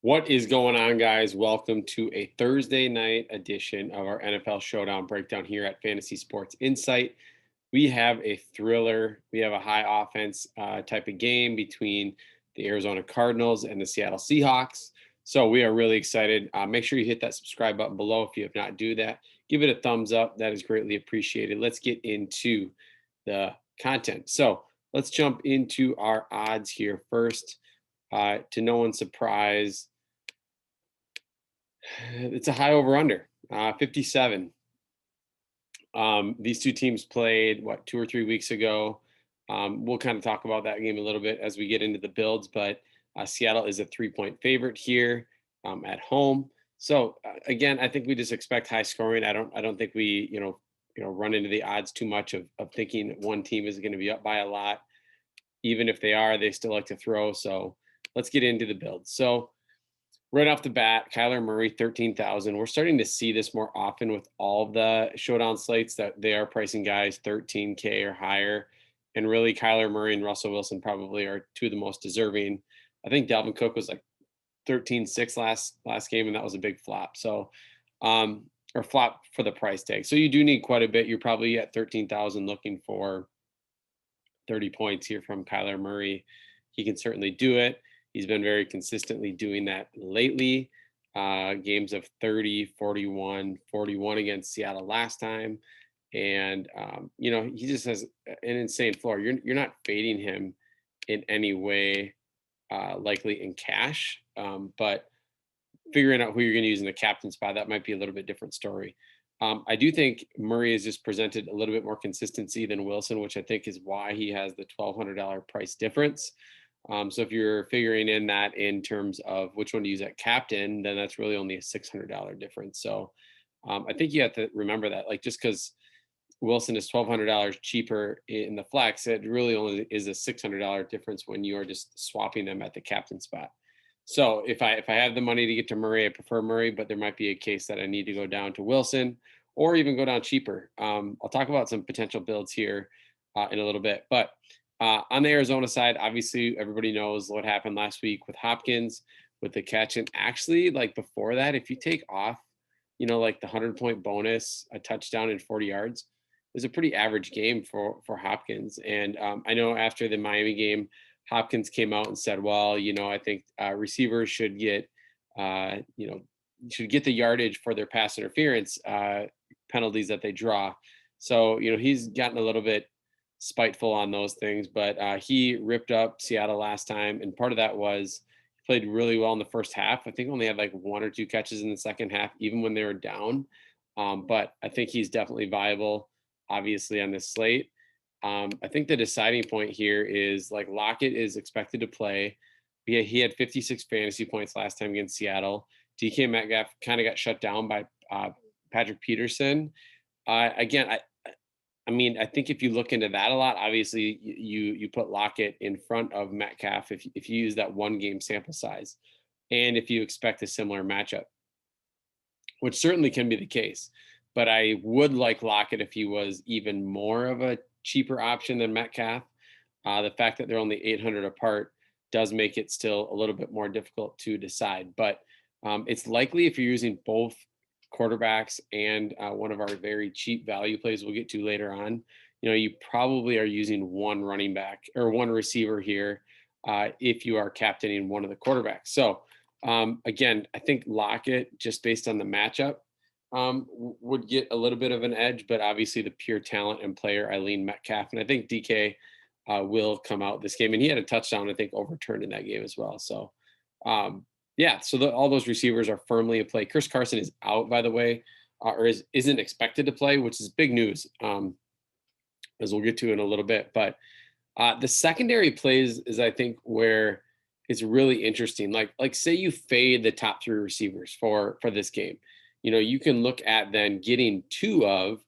What is going on, guys? Welcome to a Thursday night edition of our NFL Showdown breakdown here at Fantasy Sports Insight. We have a thriller. We have a high offense type of game between the Arizona Cardinals and the Seattle Seahawks. So we are really excited. Make sure you hit that subscribe button below if you have not do that. Give it a thumbs up. That is greatly appreciated. Let's get into the content. So let's jump into our odds here first. To no one's surprise, it's a high over under 57. These two teams played 2 or 3 weeks ago. We'll kind of talk about that game a little bit as we get into the builds, but Seattle is a 3-point favorite here at home. So again, I think we just expect high scoring. I don't think we run into the odds too much of thinking one team is going to be up by a lot. Even if they are, they still like to throw. So let's get into the build. So right off the bat, Kyler Murray, 13,000. We're starting to see this more often with all of the showdown slates that they are pricing guys 13K or higher. And really, Kyler Murray and Russell Wilson probably are two of the most deserving. I think Dalvin Cook was like 13.6 last game, and that was a big flop. So, or flop for the price tag. So you do need quite a bit. You're probably at 13,000 looking for 30 points here from Kyler Murray. He can certainly do it. He's been very consistently doing that lately. Games of 30, 41, 41 against Seattle last time. And, he just has an insane floor. You're not fading him in any way, likely in cash. But figuring out who you're going to use in the captain spot, that might be a little bit different story. I do think Murray has just presented a little bit more consistency than Wilson, which I think is why he has the $1,200 price difference. So if you're figuring in that in terms of which one to use at captain, then that's really only a $600 difference. So I think you have to remember that, like, just because Wilson is $1,200 cheaper in the flex, it really only is a $600 difference when you are just swapping them at the captain spot. So if I have the money to get to Murray, I prefer Murray, but there might be a case that I need to go down to Wilson or even go down cheaper. I'll talk about some potential builds here in a little bit, but on the Arizona side, obviously everybody knows what happened last week with Hopkins with the catch. And actually, like before that, if you take off, like the 100-point bonus, a touchdown and 40 yards, it was a pretty average game for Hopkins. And I know after the Miami game, Hopkins came out and said, well, I think receivers should get, should get the yardage for their pass interference penalties that they draw. So, he's gotten a little bit spiteful on those things, but he ripped up Seattle last time. And part of that was he played really well in the first half. I think only had like 1 or 2 catches in the second half, even when they were down. But I think he's definitely viable, obviously, on this slate. I think the deciding point here is like Lockett is expected to play. He had 56 fantasy points last time against Seattle. DK Metcalf kind of got shut down by Patrick Peterson. Again, I think if you look into that a lot, obviously you put Lockett in front of Metcalf if you use that 1 game sample size, and if you expect a similar matchup, which certainly can be the case. But I would like Lockett if he was even more of a cheaper option than Metcalf. The fact that they're only 800 apart does make it still a little bit more difficult to decide. But it's likely if you're using both quarterbacks and one of our very cheap value plays we'll get to later on, you probably are using one running back or one receiver here if you are captaining one of the quarterbacks. So again, I think Lockett, just based on the matchup, would get a little bit of an edge, but obviously the pure talent and player, I lean Metcalf, and I think DK will come out this game, and he had a touchdown, I think, overturned in that game as well. So all those receivers are firmly in play. Chris Carson is out, by the way, or isn't expected to play, which is big news, as we'll get to in a little bit. But the secondary plays is, I think, where it's really interesting. Like say you fade the top 3 receivers for this game. You can look at then getting 2 of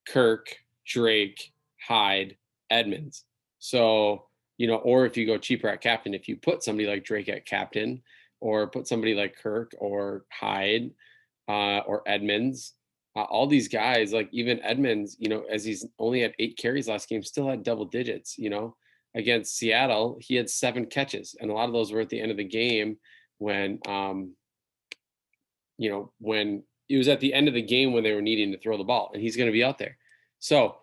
Kirk, Drake, Hyde, Edmonds. So, or if you go cheaper at captain, if you put somebody like Drake at captain, or put somebody like Kirk or Hyde or Edmonds, all these guys, like even Edmonds, as he's only had 8 carries last game, still had double digits. Against Seattle, he had 7 catches, and a lot of those were at the end of the game when when it was at the end of the game when they were needing to throw the ball, and he's going to be out there. So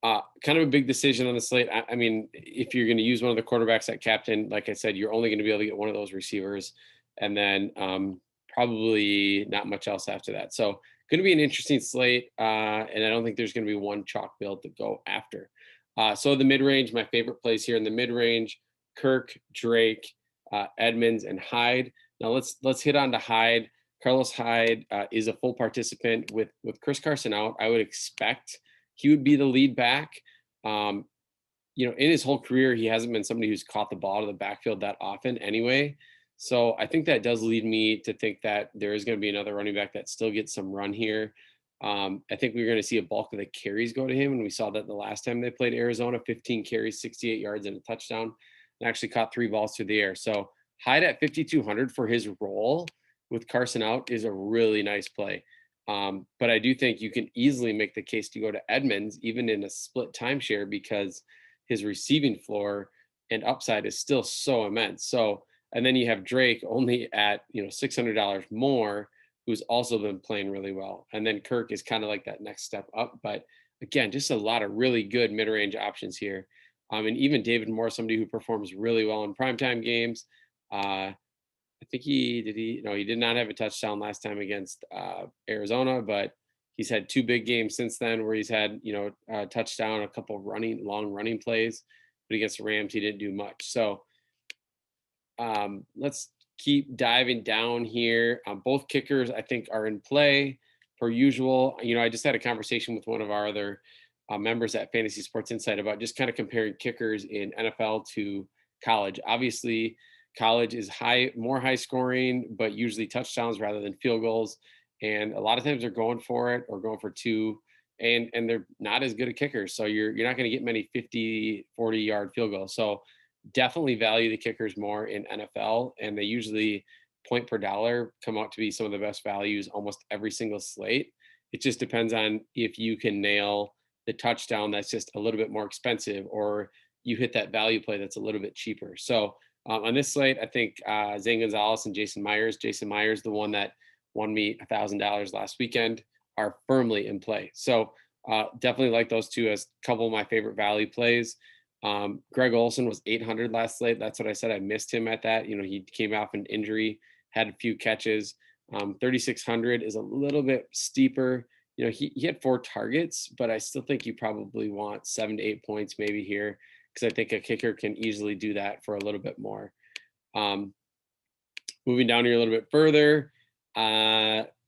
kind of a big decision on the slate. I mean, if you're going to use one of the quarterbacks at captain, like I said, you're only going to be able to get one of those receivers, and then probably not much else after that. So going to be an interesting slate, and I don't think there's going to be one chalk build to go after. So the mid-range, my favorite plays here in the mid-range: Kirk, Drake, Edmonds, and Hyde. Now let's hit on to Hyde. Carlos Hyde is a full participant with Chris Carson out. I would expect he would be the lead back. In his whole career, he hasn't been somebody who's caught the ball to the backfield that often anyway. So I think that does lead me to think that there is going to be another running back that still gets some run here. I think we're going to see a bulk of the carries go to him. And we saw that the last time they played Arizona: 15 carries, 68 yards, and a touchdown, and actually caught 3 balls through the air. So Hyde at 5,200 for his role with Carson out is a really nice play. But I do think you can easily make the case to go to Edmonds, even in a split timeshare, because his receiving floor and upside is still so immense. So, and then you have Drake only at, $600 more, who's also been playing really well. And then Kirk is kind of like that next step up. But again, just a lot of really good mid-range options here. And even David Moore, somebody who performs really well in primetime games. I think he did not have a touchdown last time against Arizona, but he's had 2 big games since then where he's had, a touchdown, a couple of long running plays, but against the Rams, he didn't do much. So let's keep diving down here. Both kickers, I think, are in play per usual. I just had a conversation with one of our other members at Fantasy Sports Insight about just kind of comparing kickers in NFL to college. Obviously, college is more high scoring, but usually touchdowns rather than field goals. And a lot of times they're going for it or going for 2, and they're not as good at kickers. So you're not going to get many 50, 40-yard field goals. So definitely value the kickers more in NFL, and they usually point per dollar come out to be some of the best values almost every single slate. It just depends on if you can nail the touchdown that's just a little bit more expensive, or you hit that value play that's a little bit cheaper. So on this slate, I think Zane Gonzalez and Jason Myers, the one that won me $1,000 last weekend, are firmly in play. So definitely like those two as a couple of my favorite value plays. Greg Olsen was 800 last slate. That's what I said. I missed him at that. He came off an injury, had a few catches. 3,600 is a little bit steeper. He had 4 targets, but I still think you probably want 7 to 8 points maybe here, because I think a kicker can easily do that for a little bit more. Moving down here a little bit further,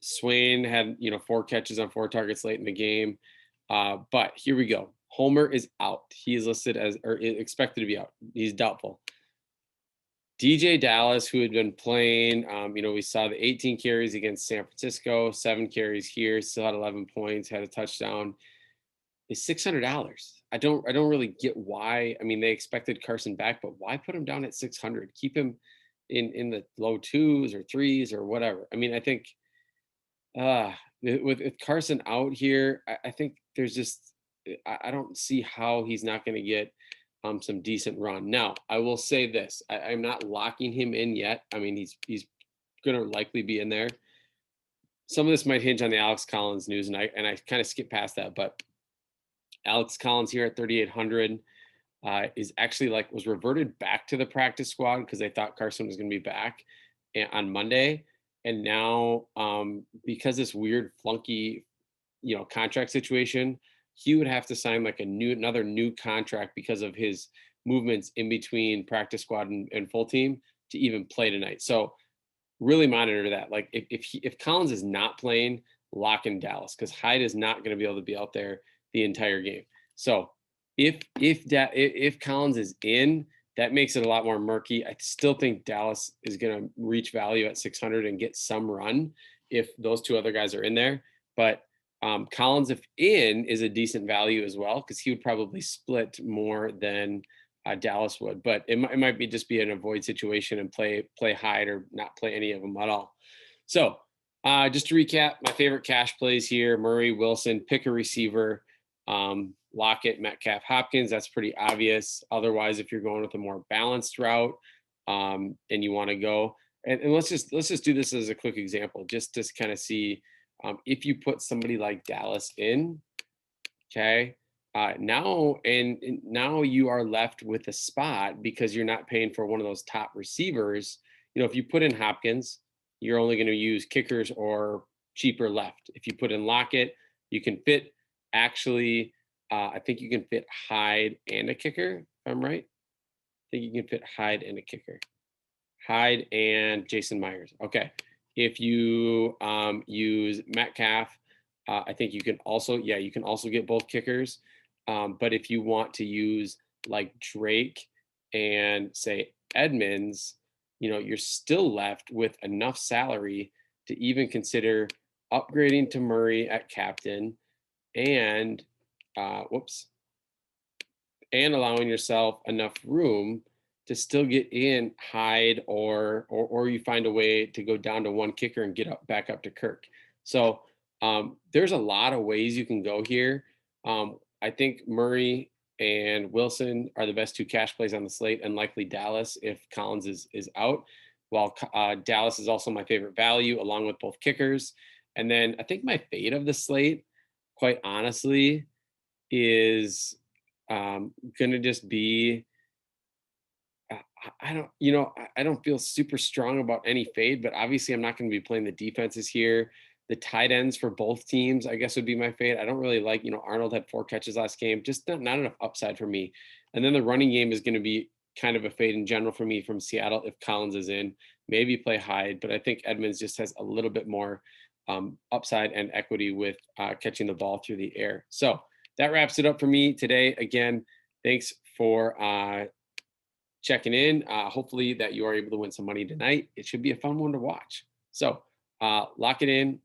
Swain had 4 catches on 4 targets late in the game. But here we go. Homer is out. He is listed as, or expected to be out. He's doubtful. DJ Dallas, who had been playing, we saw the 18 carries against San Francisco, 7 carries here, still had 11 points, had a touchdown, is $600. I don't really get why. I mean, they expected Carson back, but why put him down at 600? Keep him in the low 2s or 3s or whatever. I mean, I think with Carson out here, I think there's just, I don't see how he's not going to get some decent run. Now, I will say this: I'm not locking him in yet. I mean, he's going to likely be in there. Some of this might hinge on the Alex Collins news, and I kind of skipped past that. But Alex Collins here at 3,800 is actually was reverted back to the practice squad because they thought Carson was going to be back on Monday, and now because this weird flunky, contract situation, he would have to sign like another new contract because of his movements in between practice squad and full team to even play tonight. So really monitor that. Like if Collins is not playing, lock in Dallas, because Hyde is not going to be able to be out there the entire game. So if Collins is in, that makes it a lot more murky. I still think Dallas is going to reach value at 600 and get some run if those 2 other guys are in there. But Collins, if in, is a decent value as well, because he would probably split more than Dallas would. But it might be just be an avoid situation and play Hyde or not play any of them at all. So just to recap, my favorite cash plays here: Murray, Wilson, pick a receiver, Lockett, Metcalf, Hopkins. That's pretty obvious. Otherwise, if you're going with a more balanced route and you want to go, and let's just do this as a quick example, just to kind of see if you put somebody like Dallas in, okay, now you are left with a spot because you're not paying for one of those top receivers. If you put in Hopkins, you're only going to use kickers or cheaper left. If you put in Lockett, you can fit actually. I think you can fit Hyde and a kicker. If I'm right, I think you can fit Hyde and a kicker. Hyde and Jason Myers. Okay. If you use Metcalf, I think you can also, yeah, you can also get both kickers. But if you want to use like Drake and say Edmonds, you're still left with enough salary to even consider upgrading to Murray at captain and whoops, and allowing yourself enough room to still get in Hyde or you find a way to go down to one kicker and get back up to Kirk. So there's a lot of ways you can go here. I think Murray and Wilson are the best two cash plays on the slate, and likely Dallas if Collins is out. While Dallas is also my favorite value, along with both kickers. And then I think my fade of the slate, quite honestly, is going to just be I don't, I don't feel super strong about any fade, but obviously I'm not going to be playing the defenses here. The tight ends for both teams, I guess, would be my fade. I don't really like, Arnold had 4 catches last game, just not enough upside for me. And then the running game is going to be kind of a fade in general for me from Seattle if Collins is in. Maybe play Hyde, but I think Edmonds just has a little bit more upside and equity with catching the ball through the air. So that wraps it up for me today. Again, thanks for checking in. Hopefully that you are able to win some money tonight. It should be a fun one to watch. So lock it in.